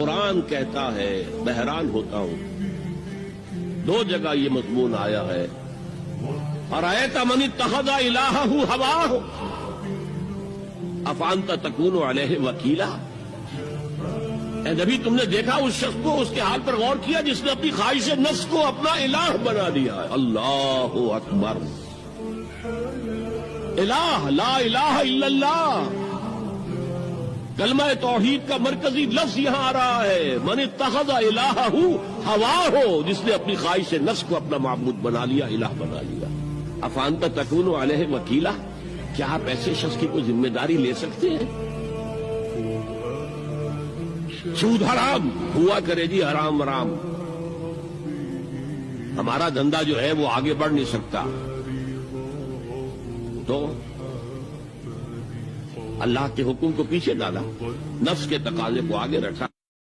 قرآن کہتا ہے، میں حیران ہوتا ہوں، دو جگہ یہ مضمون آیا ہے، ارأیت من اتخذ الہہ ہواہ افانت تکون علیہ وکیلا۔ اے نبی، تم نے دیکھا اس شخص کو، اس کے حال پر غور کیا جس نے اپنی خواہش نفس کو اپنا الہ بنا دیا ہے۔ اللہ اکبر، الہ لا الہ الا اللہ، کلمہ توحید کا مرکزی لفظ یہاں آ رہا ہے، من اتخذ الہہ ہواہ، جس نے اپنی خواہش نفس کو اپنا معبود بنا لیا، الہ بنا لیا۔ افانت تکون علیہ وکیلا، کیا آپ ایسے شخص کی کوئی ذمہ داری لے سکتے ہیں؟ سود حرام ہوا کرے جی، حرام حرام، ہمارا دھندا جو ہے وہ آگے بڑھ نہیں سکتا، تو اللہ کے حکم کو پیچھے ڈالا، نفس کے تقاضے کو آگے رکھا۔